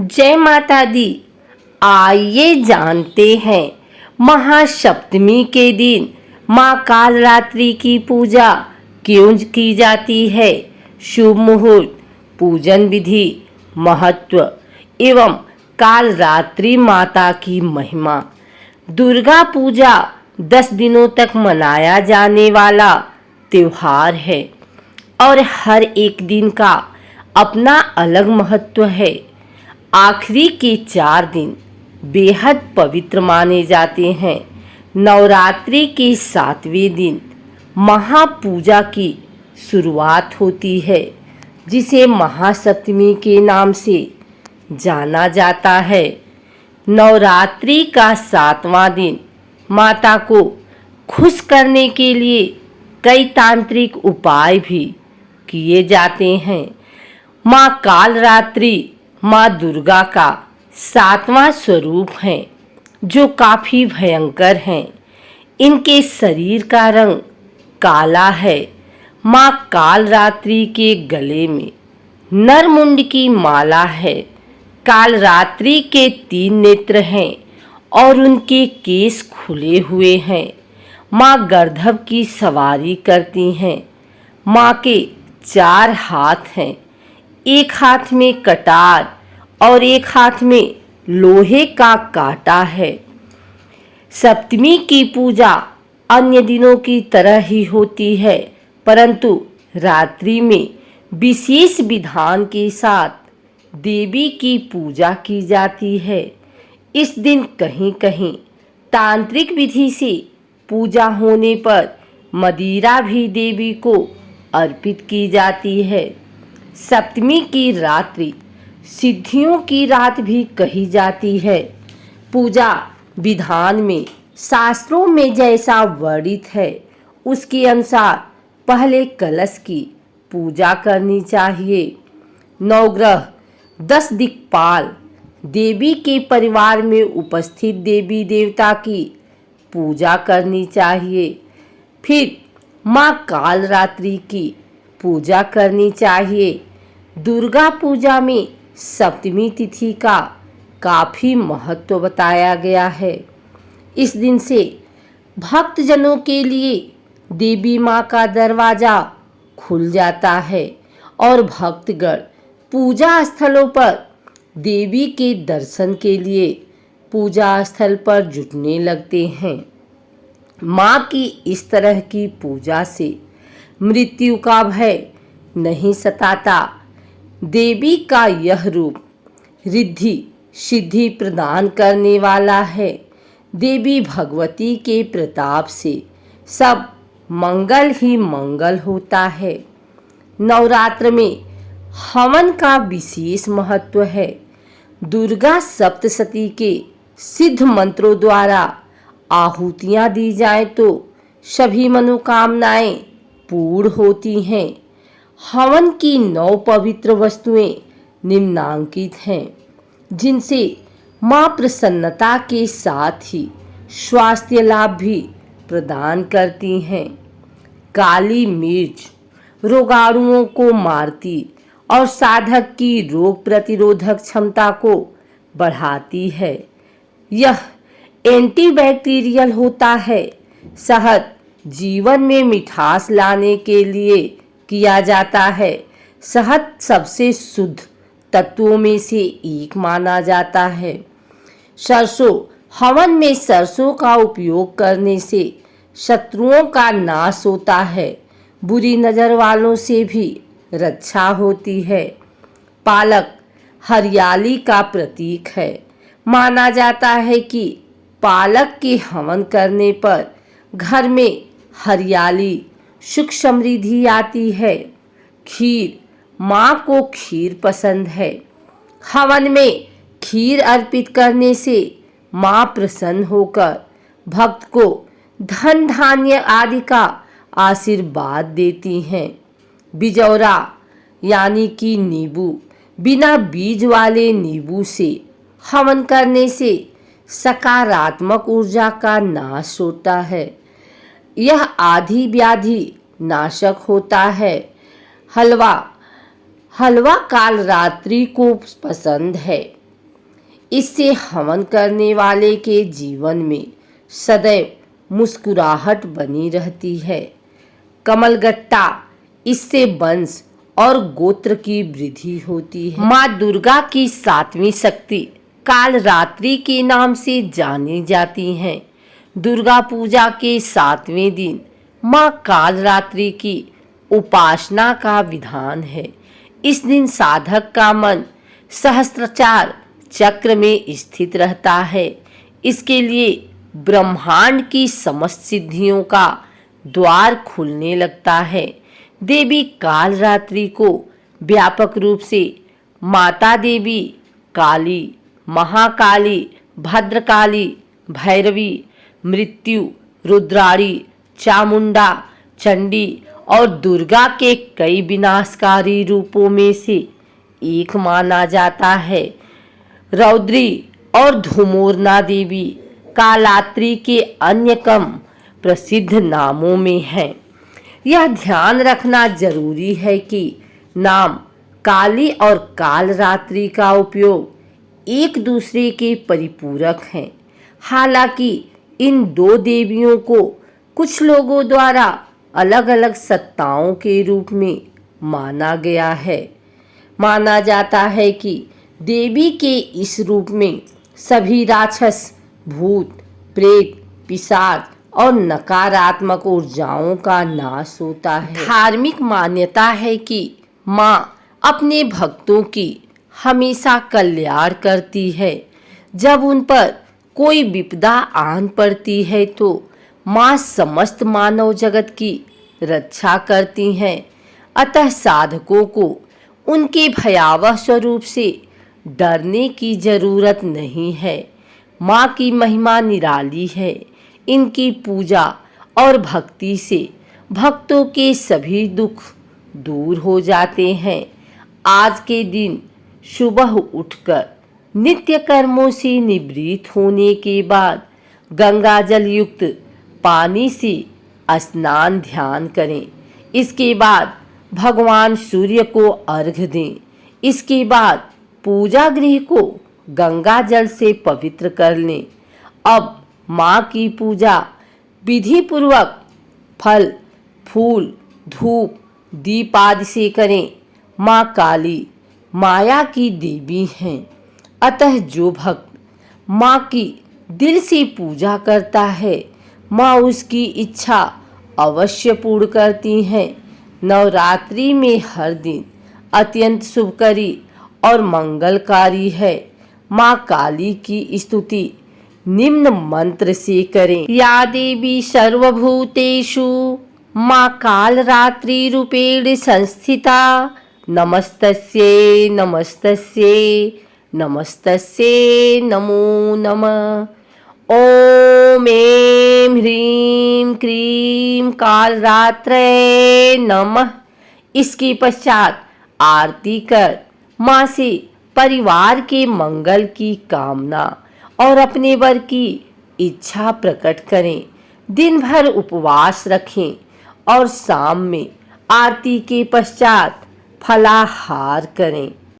जय माता दी। आइए जानते हैं महासप्तमी के दिन माँ कालरात्रि की पूजा क्यों की जाती है। शुभ मुहूर्त, पूजन विधि, महत्व एवं कालरात्रि माता की महिमा। दुर्गा पूजा 10 दिनों तक मनाया जाने वाला त्योहार है और हर एक दिन का अपना अलग महत्व है। आखिरी के 4 दिन बेहद पवित्र माने जाते हैं। नवरात्रि के 7वें दिन महापूजा की शुरुआत होती है, जिसे महासप्तमी के नाम से जाना जाता है। नवरात्रि का 7वां दिन माता को खुश करने के लिए कई तांत्रिक उपाय भी किए जाते हैं। माँ कालरात्रि माँ दुर्गा का 7वां स्वरूप है, जो काफ़ी भयंकर हैं। इनके शरीर का रंग काला है। माँ कालरात्रि के गले में नरमुंड की माला है। कालरात्रि के 3 नेत्र हैं और उनके केस खुले हुए हैं। माँ गर्दभ की सवारी करती हैं। माँ के 4 हाथ हैं, एक हाथ में कटार और एक हाथ में लोहे का कांटा है। सप्तमी की पूजा अन्य दिनों की तरह ही होती है, परंतु रात्रि में विशेष विधान के साथ देवी की पूजा की जाती है। इस दिन कहीं कहीं तांत्रिक विधि से पूजा होने पर मदिरा भी देवी को अर्पित की जाती है। सप्तमी की रात्रि सिद्धियों की रात भी कही जाती है। पूजा विधान में शास्त्रों में जैसा वर्णित है, उसके अनुसार पहले कलश की पूजा करनी चाहिए। नवग्रह 10 दिक्पाल देवी के परिवार में उपस्थित देवी देवता की पूजा करनी चाहिए। फिर माँ कालरात्रि की पूजा करनी चाहिए। दुर्गा पूजा में सप्तमी तिथि का काफ़ी महत्व बताया गया है। इस दिन से भक्तजनों के लिए देवी माँ का दरवाज़ा खुल जाता है और भक्तगण पूजा स्थलों पर देवी के दर्शन के लिए पूजा स्थल पर जुटने लगते हैं। माँ की इस तरह की पूजा से मृत्यु का भय नहीं सताता। देवी का यह रूप रिद्धि सिद्धि प्रदान करने वाला है। देवी भगवती के प्रताप से सब मंगल ही मंगल होता है। नवरात्र में हवन का विशेष महत्व है। दुर्गा सप्तशती के सिद्ध मंत्रों द्वारा आहुतियाँ दी जाएं तो सभी मनोकामनाएं पूर्ण होती हैं। हवन की 9 पवित्र वस्तुएं निम्नांकित हैं, जिनसे माँ प्रसन्नता के साथ ही स्वास्थ्य लाभ भी प्रदान करती हैं। काली मिर्च रोगाणुओं को मारती और साधक की रोग प्रतिरोधक क्षमता को बढ़ाती है। यह एंटीबैक्टीरियल होता है। शहद जीवन में मिठास लाने के लिए किया जाता है। शहद सबसे शुद्ध तत्वों में से एक माना जाता है। सरसों हवन में सरसों का उपयोग करने से शत्रुओं का नाश होता है। बुरी नज़र वालों से भी रक्षा होती है। पालक हरियाली का प्रतीक है। माना जाता है कि पालक के हवन करने पर घर में हरियाली सुख समृद्धि आती है। खीर माँ को खीर पसंद है। हवन में खीर अर्पित करने से माँ प्रसन्न होकर भक्त को धन धान्य आदि का आशीर्वाद देती हैं। बिजौरा यानी कि नींबू, बिना बीज वाले नींबू से हवन करने से सकारात्मक ऊर्जा का नाश होता है। यह आदि व्याधि नाशक होता है। हलवा कालरात्रि को पसंद है। इससे हवन करने वाले के जीवन में सदैव मुस्कुराहट बनी रहती है। कमलगट्टा, इससे वंश और गोत्र की वृद्धि होती है। माँ दुर्गा की 7वीं शक्ति कालरात्रि के नाम से जानी जाती हैं। दुर्गा पूजा के 7वें दिन माँ कालरात्रि की उपासना का विधान है। इस दिन साधक का मन सहस्त्रार चक्र में स्थित रहता है। इसके लिए ब्रह्मांड की समस्त सिद्धियों का द्वार खुलने लगता है। देवी कालरात्रि को व्यापक रूप से माता देवी, काली, महाकाली, भद्रकाली, भैरवी, मृत्यु, रुद्राणी, चामुंडा, चंडी और दुर्गा के कई विनाशकारी रूपों में से एक माना जाता है। रौद्री और धूमोरना देवी कालरात्रि के अन्य कम प्रसिद्ध नामों में हैं। यह ध्यान रखना जरूरी है कि नाम काली और कालरात्रि का उपयोग एक दूसरे के परिपूरक हैं। हालांकि इन दो देवियों को कुछ लोगों द्वारा अलग अलग सत्ताओं के रूप में माना गया है। माना जाता है कि देवी के इस रूप में सभी राक्षस, भूत, प्रेत, पिशाच और नकारात्मक ऊर्जाओं का नाश होता है। धार्मिक मान्यता है कि माँ अपने भक्तों की हमेशा कल्याण करती है। जब उन पर कोई विपदा आन पड़ती है तो माँ समस्त मानव जगत की रक्षा करती हैं। अतः साधकों को उनके भयावह स्वरूप से डरने की जरूरत नहीं है। माँ की महिमा निराली है। इनकी पूजा और भक्ति से भक्तों के सभी दुख दूर हो जाते हैं। आज के दिन सुबह उठकर नित्य कर्मों से निवृत्त होने के बाद गंगा जल युक्त पानी से स्नान ध्यान करें। इसके बाद भगवान सूर्य को अर्घ्य दें। इसके बाद पूजा गृह को गंगा जल से पवित्र कर लें। अब माँ की पूजा विधि पूर्वक फल, फूल, धूप, दीप आदि से करें। माँ काली माया की देवी हैं। अतः जो भक्त माँ की दिल से पूजा करता है, माँ उसकी इच्छा अवश्य पूर्ण करती हैं। नवरात्रि में हर दिन अत्यंत शुभकरी और मंगलकारी है। माँ काली की स्तुति निम्न मंत्र से करें। या देवी सर्वभूतेषु माँ कालरात्रि रूपेण संस्थिता नमस्तस्यै नमस्तस्यै नमस्तस्यै नमो नमः। ओम ऐं ह्रीं क्रीं कालरात्रै नमः। इसके पश्चात आरती कर माँ से परिवार के मंगल की कामना और अपने वर की इच्छा प्रकट करें। दिन भर उपवास रखें और शाम में आरती के पश्चात फलाहार करें।